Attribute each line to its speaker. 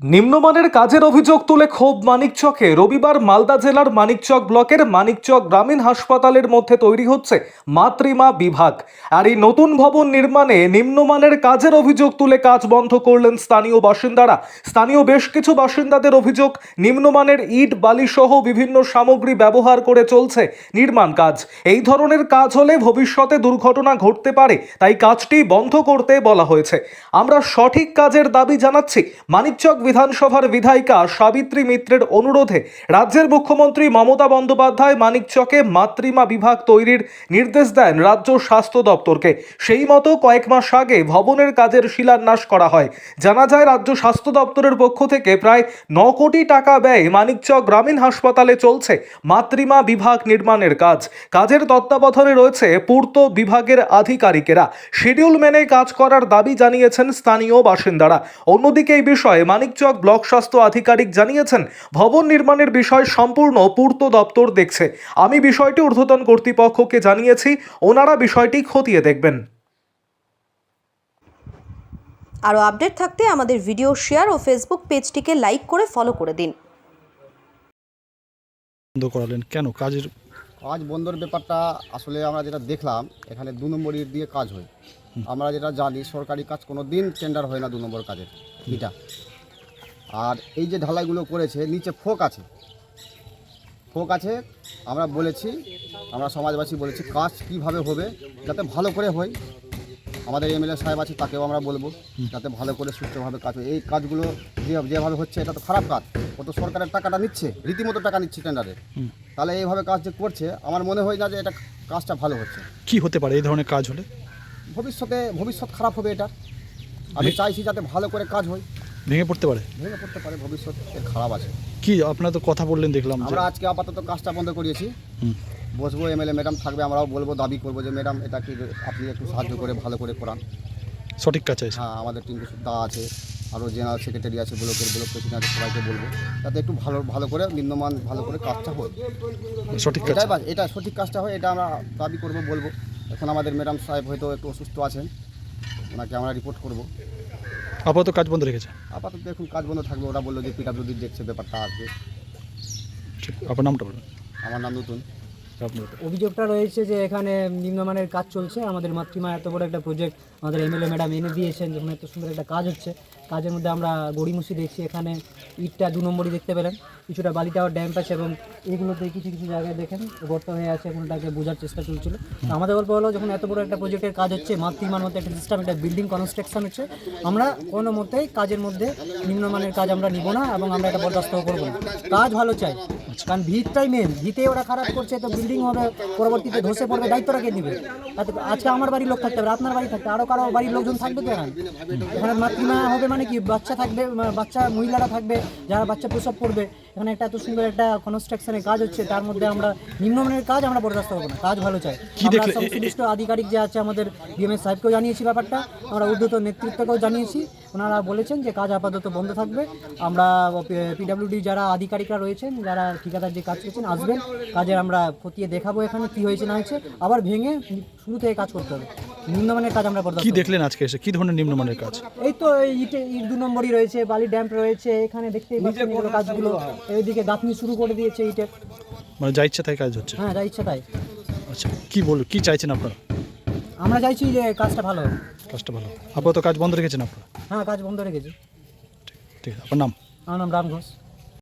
Speaker 1: নিম্নমানের কাজের অভিযোগ তুলে ক্ষোভ মানিকচকে। রবিবার মালদা জেলার মানিকচক ব্লকের মানিকচক গ্রামীণ হাসপাতালের মধ্যে তৈরি হচ্ছে মাতৃমা বিভাগ। আর এই নতুন ভবন নির্মাণে নিম্নমানের কাজের অভিযোগ তুলে কাজ বন্ধ করলেন স্থানীয় বাসিন্দারা। স্থানীয় বেশ কিছু বাসিন্দাদের অভিযোগ, নিম্নমানের ইট বালি সহ বিভিন্ন সামগ্রী ব্যবহার করে চলছে নির্মাণ কাজ। এই ধরনের কাজ হলে ভবিষ্যতে দুর্ঘটনা ঘটতে পারে, তাই কাজটি বন্ধ করতে বলা হয়েছে। আমরা সঠিক কাজের দাবি জানাচ্ছি। মানিকচক বিধানসভার বিধায়িকা সাবিত্রী মিত্রের অনুরোধে রাজ্যের মুখ্যমন্ত্রী মমতা বন্দ্যোপাধ্যায় মানিকচকে মাতৃমা বিভাগ তৈরির নির্দেশ দেন রাজ্য স্বাস্থ্য দপ্তরকে। সেই মতো কয়েক মাস আগে ভবনের কাজের শিলান্যাস করা হয়। জানা যায়, রাজ্য স্বাস্থ্য দপ্তরের পক্ষ থেকে প্রায় 9 কোটি টাকা ব্যয়ে মানিকচক গ্রামীণ হাসপাতালে চলছে মাতৃমা বিভাগ নির্মাণের কাজ। কাজের তত্ত্বাবধানে রয়েছে পূর্ত বিভাগের আধিকারিকেরা। শিডিউল মেনে কাজ করার দাবি জানিয়েছেন স্থানীয় বাসিন্দারা। অন্যদিকে এই বিষয়ে মানিকচক ব্লক স্বাস্থ্য আধিকারিক জানিয়েছেন, ভবন নির্মাণের বিষয় সম্পূর্ণ পূর্ত দপ্তর দেখছে। আমি বিষয়টি ঊর্ধ্বতন কর্তৃপক্ষকে জানিয়েছি, ওনারা বিষয়টি খতিয়ে দেখবেন।
Speaker 2: আরও আপডেট থাকতে আমাদের ভিডিও শেয়ার ও ফেসবুক পেজটিকে লাইক করে ফলো করে দিন।
Speaker 3: বন্ধ করালেন কেন?
Speaker 4: কাজ বন্ধর ব্যাপারটা আসলে আমরা যেটা দেখলাম, এখানে 2 নম্বর ইট দিয়ে কাজ হয়। আমরা যেটা জানি, সরকারি কাজ কোনো দিন টেন্ডার হয় না 2 নম্বর কাজের এটা। আর এই যে ঢালাইগুলো করেছে, নিচে ফোক আছে। আমরা বলেছি, আমরা সমাজবাসী বলেছি, কাজ কীভাবে হবে যাতে ভালো করে হয়। আমাদের এমএলএ সাহেব আছে, তাকেও আমরা বলবো যাতে ভালো করে সুষ্ঠুভাবে কাজ হয়। এই কাজগুলো যেভাবে হচ্ছে, এটা তো খারাপ কাজ। ও তো সরকারের টাকাটা নিচ্ছে, রীতিমতো টাকা নিচ্ছে টেন্ডারে। তাহলে এইভাবে কাজ যে করছে, আমার মনে হয় না যে এটা কাজটা ভালো হচ্ছে।
Speaker 3: কি হতে পারে এই ধরনের কাজ হলে?
Speaker 4: ভবিষ্যৎ খারাপ হবে এটা। আমি চাইছি যাতে ভালো করে কাজ হয়।
Speaker 3: ভেঙে পড়তে পারে?
Speaker 4: ভেঙে পড়তে পারে, ভবিষ্যৎ এর খারাপ আছে।
Speaker 3: কি আপনারা তো কথা বললেন দেখলাম।
Speaker 4: আমরা আজকে আপাতত কাজটা বন্ধ করিয়েছি। বসবো, এমএলএ ম্যাডাম থাকবে, আমরাও বলবো, দাবি করবো যে ম্যাডাম এটা কি আপনি একটু সাহায্য করে ভালো করে করান।
Speaker 3: সঠিক কাজ আছে।
Speaker 4: হ্যাঁ, আমাদের টিম দা আছে, আরও জেনারেল সেক্রেটারি আছে, ব্লক প্রেসিডেন্ট আছে, সবাইকে বলবো যাতে একটু ভালো করে নিম্নমান ভালো করে কাজটা হয়।
Speaker 3: সঠিক কাজ,
Speaker 4: এটা সঠিক কাজটা হয়, এটা আমরা দাবি করবো, বলবো। এখন আমাদের ম্যাডাম সাহেব হয়তো একটু অসুস্থ আছেন, ওনাকে আমরা রিপোর্ট করব।
Speaker 3: আপাতত কাজ বন্ধ রেখেছে?
Speaker 4: আপাতত এখন কাজ বন্ধ থাকবে। ওরা বললো যে পিডাব্লিউডি দেখছে ব্যাপারটা আসবে।
Speaker 3: ঠিক, আপনার নামটা বলুন।
Speaker 4: আমার নাম নতুন।
Speaker 5: অভিযোগটা রয়েছে যে এখানে নিম্নমানের কাজ চলছে। আমাদের মাতৃমা এত বড় একটা প্রজেক্ট আমাদের এমএলএ ম্যাডাম এনে দিয়েছেন, যখন এত সুন্দর একটা কাজ হচ্ছে, কাজের মধ্যে আমরা গড়িমসি দেখছি। এখানে ইটটা 2 নম্বরই দেখতে পেলেন, কিছুটা বালিটাও ড্যাম্প আছে এবং এইগুলোতে কিছু জায়গায় দেখেন গর্ত হয়ে আছে। এখন ওটাকে বোঝার চেষ্টা চলছিল। আমাদের গল্প হলো, যখন এত বড় একটা প্রজেক্টের কাজ হচ্ছে, মাতৃমার মধ্যে একটা সিস্টেম, একটা বিল্ডিং কনস্ট্রাকশন হচ্ছে, আমরা কোনো মতেই কাজের মধ্যে নিম্নমানের কাজ আমরা নিব না এবং আমরা এটা বরদাস্ত করবো না। কাজ ভালো চাই, কারণ ভিতটাই মেন। ভিতে ওরা খারাপ করছে তো বিল্ডিং হবে, পরবর্তীতে ধসে পড়বে, দায়িত্বটা কে দিবে? আজকে আমার বাড়ির লোক থাকতে হবে, আপনার বাড়ি থাকতে, আরও কারো বাড়ির লোকজন থাকবে তো। এখানে মাতৃমা হবে মানে কি, বাচ্চা থাকবে, বাচ্চা মহিলারা থাকবে, যারা বাচ্চা প্রসব করবে। এখানে একটা এত সুন্দর একটা কনস্ট্রাকশনের কাজ হচ্ছে, তার মধ্যে আমরা নিম্নমানের কাজ আমরা বরদাস্ত করবো না। কাজ ভালো চাই। আমরা সংশ্লিষ্ট আধিকারিক যে আছে, আমাদের ডিএমএস সাহেবকেও জানিয়েছি ব্যাপারটা, আমরা ঊর্ধ্বতন নেতৃত্বকেও জানিয়েছি। ওনারা বলেছেন যে কাজ আপাতত বন্ধ থাকবে। আমরা পিডাব্লিউডি যারা আধিকারিকরা রয়েছেন, যারা ঠিকাদার যে কাজ করছেন, আসবেন, কাজের আমরা খতিয়ে দেখাবো এখানে কি হয়েছে না হয়েছে। আবার ভেঙে শুরু থেকে কাজ করতে হবে। নিম্নমানের কাজ আমরা বরদাস্ত।
Speaker 3: কি দেখলেন আজকে এসে? কি ধরনের নিম্নমানের কাজ?
Speaker 5: এই তো ইট 2 নম্বরই রয়েছে, বালি ড্যাম্প রয়েছে, এখানে দেখতেই পাচ্ছেন এগুলো কাজগুলো। এইদিকে গাঁথনি শুরু করে দিয়েছে ইটের।
Speaker 3: মানে যা ইচ্ছা তাই কাজ হচ্ছে?
Speaker 5: হ্যাঁ, যা ইচ্ছা তাই।
Speaker 3: আচ্ছা, কি চাইছেন আপনারা?
Speaker 5: আমরা চাইছি যে কাজটা ভালো হবে।
Speaker 3: কাজটা ভালো। আপাতত কাজ বন্ধ রেখেছেন আপনারা?
Speaker 5: হ্যাঁ, কাজ বন্ধ রেখেছি।
Speaker 3: ঠিক, আপনার নাম?
Speaker 5: আমার নাম রাম ঘোষ।